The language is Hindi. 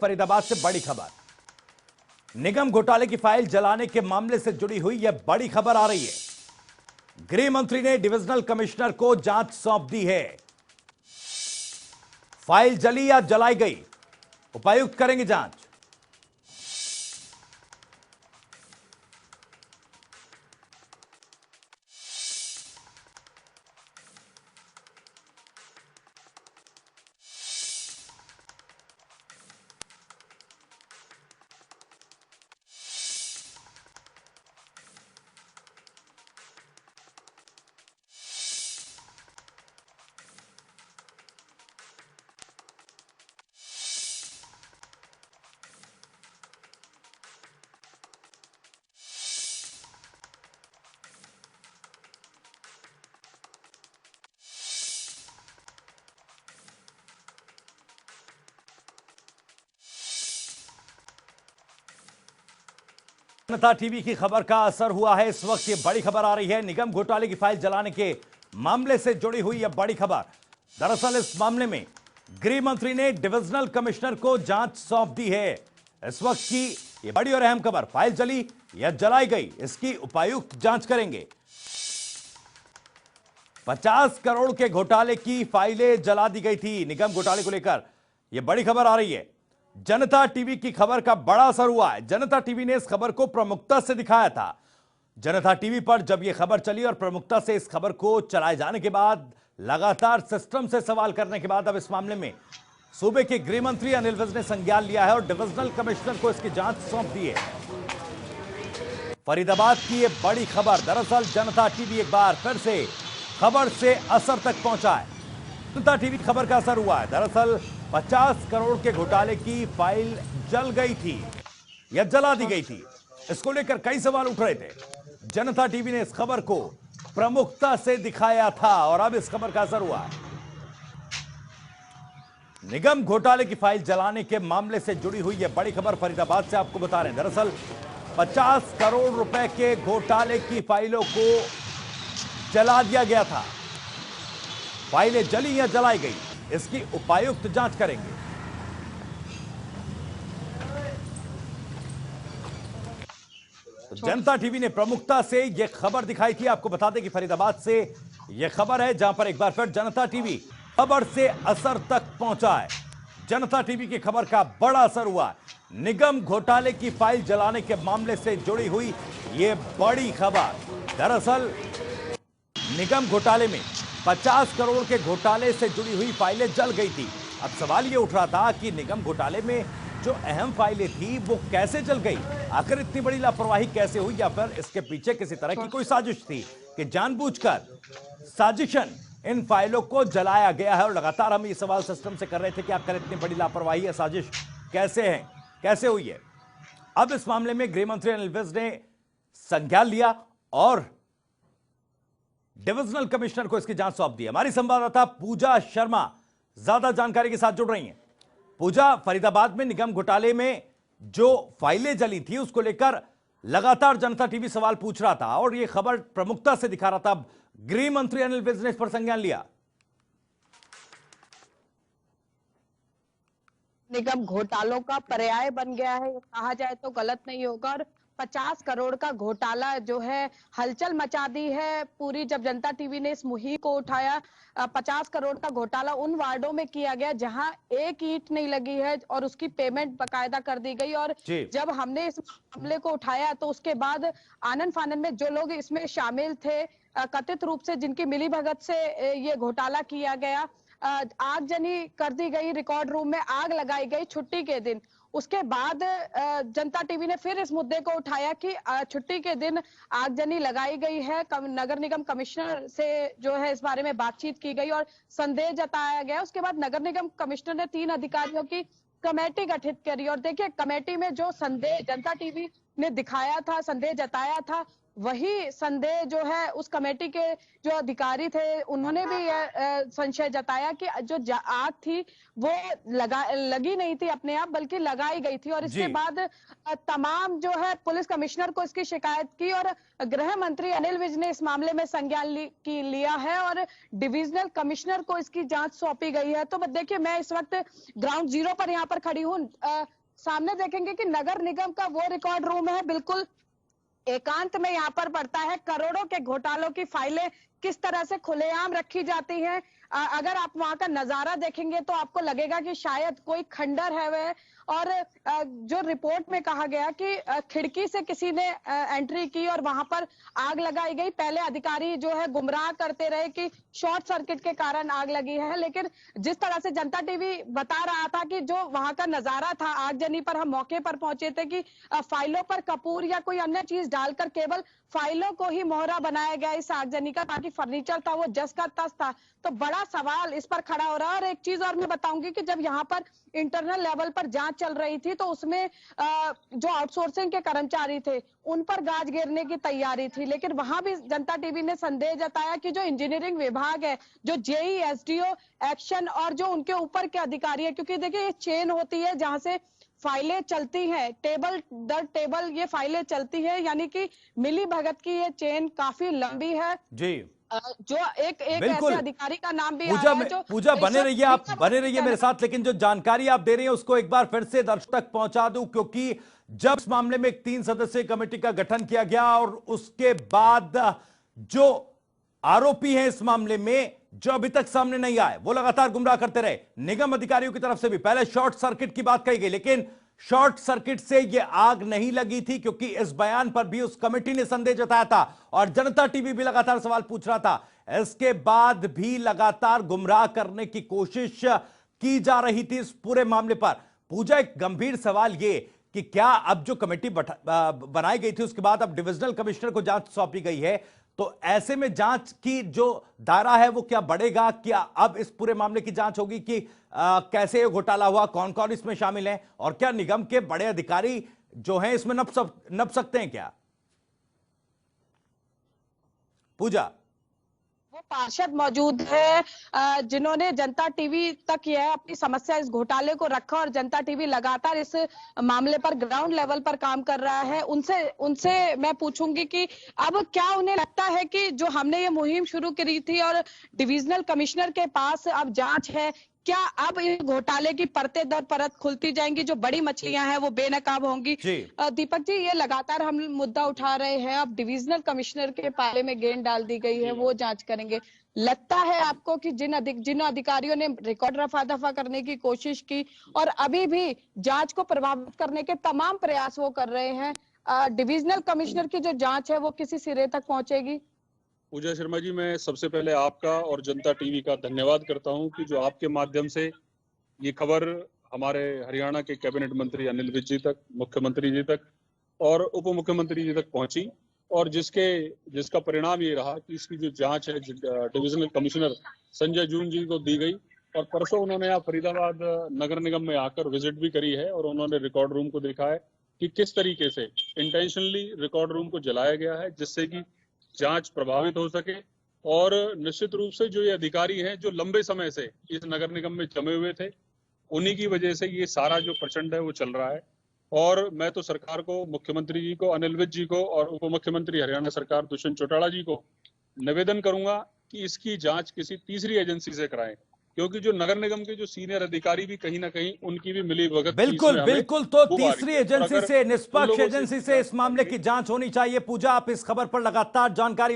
फरीदाबाद से बड़ी खबर। निगम घोटाले की फाइल जलाने के मामले से जुड़ी हुई यह बड़ी खबर आ रही है। गृह मंत्री ने डिविजनल कमिश्नर को जांच सौंप दी है। फाइल जली या जलाई गई, उपायुक्त करेंगे जांच। जनता टीवी की खबर का असर हुआ है। इस वक्त ये बड़ी खबर आ रही है। निगम घोटाले की फाइल जलाने के मामले से जुड़ी हुई यह बड़ी खबर। दरअसल इस मामले में गृह मंत्री ने डिविजनल कमिश्नर को जांच सौंप दी है। इस वक्त की यह बड़ी और अहम खबर, फाइल जली या जलाई गई, इसकी उपायुक्त जांच करेंगे। 50 करोड़ के घोटाले की फाइलें जला दी गई थी। निगम घोटाले को लेकर यह बड़ी खबर आ रही है। जनता टीवी की खबर का बड़ा असर हुआ है। जनता टीवी ने इस खबर को प्रमुखता से दिखाया था। जनता टीवी पर जब यह खबर चली और प्रमुखता से इस खबर को चलाए जाने के बाद लगातार सिस्टम से सवाल करने के बाद अब इस मामले में सूबे के गृह मंत्री अनिल विज ने संज्ञान लिया है और डिविजनल कमिश्नर को इसकी जांच सौंप दी है। फरीदाबाद की यह बड़ी खबर, दरअसल जनता टीवी एक बार फिर से खबर से असर तक पहुंचा है। जनता टीवी खबर का असर हुआ है। दरअसल 50 करोड़ के घोटाले की फाइल जल गई थी या जला दी गई थी, इसको लेकर कई सवाल उठ रहे थे। जनता टीवी ने इस खबर को प्रमुखता से दिखाया था और अब इस खबर का असर हुआ है। निगम घोटाले की फाइल जलाने के मामले से जुड़ी हुई यह बड़ी खबर फरीदाबाद से आपको बता रहे हैं। दरअसल 50 करोड़ रुपए के घोटाले की फाइलों को जला दिया गया था। फाइलें जली या जलाई गई, इसकी उपायुक्त जांच करेंगे। तो जनता टीवी ने प्रमुखता से यह खबर दिखाई थी। आपको बता दें कि फरीदाबाद से यह खबर है जहां पर एक बार फिर जनता टीवी खबर से असर तक पहुंचा है। जनता टीवी की खबर का बड़ा असर हुआ है। निगम घोटाले की फाइल जलाने के मामले से जुड़ी हुई यह बड़ी खबर। दरअसल निगम घोटाले में 50 करोड़ के घोटाले से जुड़ी हुई फाइलें जल गई थी। अब सवाल यह उठ रहा था कि निगम घोटाले में जो अहम फाइलें थी वो कैसे जल गई, आखिर इतनी बड़ी लापरवाही कैसे हुई, या फिर इसके पीछे किसी तरह की कोई साजिश थी कि जानबूझकर साजिशन इन फाइलों को जलाया गया है। और लगातार हम ये सवाल सिस्टम से कर रहे थे कि आखिर इतनी बड़ी लापरवाही या साजिश कैसे है, कैसे हुई है। अब इस मामले में गृह मंत्री अनिल विज ने संज्ञान लिया और डिविजनल कमिश्नर को इसकी जांच सौंप दी। हमारी संवाददाता पूजा शर्मा ज्यादा जानकारी के साथ जुड़ रही हैं। पूजा, फरीदाबाद में निगम घोटाले में जो फाइलें जली थी उसको लेकर लगातार जनता टीवी सवाल पूछ रहा था और यह खबर प्रमुखता से दिखा रहा था। गृह मंत्री अनिल विज ने इस पर संज्ञान लिया। निगम घोटालों का पर्याय बन गया है, कहा जाए तो गलत नहीं होगा। और 50 करोड़ का घोटाला जो है हलचल मचा दी है पूरी। जब जनता टीवी ने इस मुहिम को उठाया, 50 करोड़ का घोटाला उन वार्डों में किया गया जहां एक ईंट नहीं लगी है और उसकी पेमेंट बकायदा कर दी गई। और जब हमने इस मामले को उठाया तो उसके बाद आनन फानन में जो लोग इसमें शामिल थे, कथित रूप से जिनकी मिलीभगत से ये घोटाला किया गया, आगजनी कर दी गई, रिकॉर्ड रूम में आग लगाई गई छुट्टी के दिन। उसके बाद जनता टीवी ने फिर इस मुद्दे को उठाया कि छुट्टी के दिन आगजनी लगाई गई है। नगर निगम कमिश्नर से जो है इस बारे में बातचीत की गई और संदेह जताया गया। उसके बाद नगर निगम कमिश्नर ने 3 अधिकारियों की कमेटी गठित करी और देखिए कमेटी में जो संदेह जनता टीवी ने दिखाया था, संदेह जताया था, वही संदेह जो है उस कमेटी के जो अधिकारी थे उन्होंने भी यह संशय जताया कि जो आग थी वो लगी नहीं थी अपने आप, बल्कि लगाई गई थी। और इसके जी। बाद तमाम जो है पुलिस कमिश्नर को इसकी शिकायत की और गृह मंत्री अनिल विज ने इस मामले में संज्ञान लिया है और डिविजनल कमिश्नर को इसकी जांच सौंपी गई है। तो देखिए, मैं इस वक्त ग्राउंड जीरो पर यहाँ पर खड़ी हूँ। सामने देखेंगे कि नगर निगम का वो रिकॉर्ड रूम है, बिल्कुल एकांत में यहाँ पर पड़ता है। करोड़ों के घोटालों की फाइलें किस तरह से खुलेआम रखी जाती हैं। अगर आप वहां का नजारा देखेंगे तो आपको लगेगा कि शायद कोई खंडर है वह। और जो रिपोर्ट में कहा गया कि खिड़की से किसी ने एंट्री की और वहां पर आग लगाई गई। पहले अधिकारी जो है गुमराह करते रहे कि शॉर्ट सर्किट के कारण आग लगी है, लेकिन जिस तरह से जनता टीवी बता रहा था कि जो वहां का नजारा था आगजनी पर, हम मौके पर पहुंचे थे कि फाइलों पर कपूर या कोई अन्य चीज डालकर केवल फाइलों को ही मोहरा बनाया गया इस आगजनी का, बाकी फर्नीचर था वो जस का तस था। तो बड़ा सवाल इस पर खड़ा हो रहा है। और एक चीज और मैं बताऊंगी कि जब यहाँ पर इंटरनल लेवल पर जांच चल रही थी तो उसमें जो आउटसोर्सिंग के कर्मचारी थे उन पर गाज गिरने की तैयारी थी, लेकिन वहां भी जनता टीवी ने संदेह जताया कि जो इंजीनियरिंग विभाग है, जो जेई, एसडीओ, एक्शन और जो उनके ऊपर के अधिकारी है, क्योंकि देखिए ये चेन होती है जहां से फाइलें चलती हैं, टेबल दर टेबल ये फाइलें चलती है, यानी कि मिली भगत की ये चेन काफी लंबी है। जी जो एक बिल्कुल। ऐसे अधिकारी का नाम भी आ पूजा रहा है जो पूजा बने रिश्वत रहिए, आप बने रहिए लेकर मेरे साथ। लेकिन जो जानकारी आप दे रही हैं उसको एक बार फिर से दर्शक तक पहुंचा दूं, क्योंकि जब इस मामले में एक 3 सदस्यीय कमेटी का गठन किया गया और उसके बाद जो आरोपी हैं इस मामले में, जो अभी तक सामने नहीं आए, वो लगातार गुमराह करते रहे। निगम अधिकारियों की तरफ से भी पहले शॉर्ट सर्किट की बात कही गई, लेकिन शॉर्ट सर्किट से यह आग नहीं लगी थी, क्योंकि इस बयान पर भी उस कमेटी ने संदेह जताया था और जनता टीवी भी लगातार सवाल पूछ रहा था। इसके बाद भी लगातार गुमराह करने की कोशिश की जा रही थी इस पूरे मामले पर। पूजा, एक गंभीर सवाल यह कि क्या अब जो कमेटी बनाई गई थी उसके बाद अब डिविजनल कमिश्नर को जांच सौंपी गई है, तो ऐसे में जांच की जो दायरा है वो क्या बढ़ेगा? क्या अब इस पूरे मामले की जांच होगी कि कैसे ये घोटाला हुआ, कौन कौन इसमें शामिल है, और क्या निगम के बड़े अधिकारी जो हैं इसमें नप सकते हैं क्या? पूजा, वो पार्षद मौजूद है जिन्होंने जनता टीवी तक यह अपनी समस्या, इस घोटाले को रखा और जनता टीवी लगातार इस मामले पर ग्राउंड लेवल पर काम कर रहा है। उनसे मैं पूछूंगी कि अब क्या उन्हें लगता है कि जो हमने ये मुहिम शुरू करी थी और डिविजनल कमिश्नर के पास अब जांच है, क्या अब इस घोटाले की परतें दर परत खुलती जाएंगी, जो बड़ी मछलियां हैं वो बेनकाब होंगी? दीपक जी, ये लगातार हम मुद्दा उठा रहे हैं। अब डिविजनल कमिश्नर के पाले में गेंद डाल दी गई है, वो जांच करेंगे। लगता है आपको कि जिन अधिकारियों ने रिकॉर्ड रफा दफा करने की कोशिश की और अभी भी जांच को प्रभावित करने के तमाम प्रयास वो कर रहे हैं, डिविजनल कमिश्नर की जो जांच है वो किसी सिरे तक पहुंचेगी? पूजा शर्मा जी, मैं सबसे पहले आपका और जनता टीवी का धन्यवाद करता हूं कि जो आपके माध्यम से ये खबर हमारे हरियाणा के कैबिनेट मंत्री अनिल विज जी तक, मुख्यमंत्री जी तक और उप मुख्यमंत्री जी तक पहुंची, और जिसका परिणाम ये रहा कि इसकी जो जांच है डिविजनल कमिश्नर संजय जून जी को दी गई। और परसों उन्होंने यहाँ फरीदाबाद नगर निगम में आकर विजिट भी करी है और उन्होंने रिकॉर्ड रूम को देखा है कि किस तरीके से इंटेंशनली रिकॉर्ड रूम को जलाया गया है, जिससे कि जांच प्रभावित हो सके। और निश्चित रूप से जो ये अधिकारी हैं जो लंबे समय से इस नगर निगम में जमे हुए थे, उन्हीं की वजह से ये सारा जो प्रचंड है वो चल रहा है। और मैं तो सरकार को, मुख्यमंत्री जी को, अनिल विज जी को और उप मुख्यमंत्री हरियाणा सरकार दुष्यंत चौटाला जी को निवेदन करूंगा कि इसकी जांच किसी तीसरी एजेंसी से कराएं, क्योंकि जो नगर निगम के जो सीनियर अधिकारी भी कहीं ना कहीं उनकी भी मिली भगत बिल्कुल बिल्कुल, तो तीसरी एजेंसी से, निष्पक्ष एजेंसी से इस मामले की जांच होनी चाहिए। पूजा, आप इस खबर पर लगातार जानकारी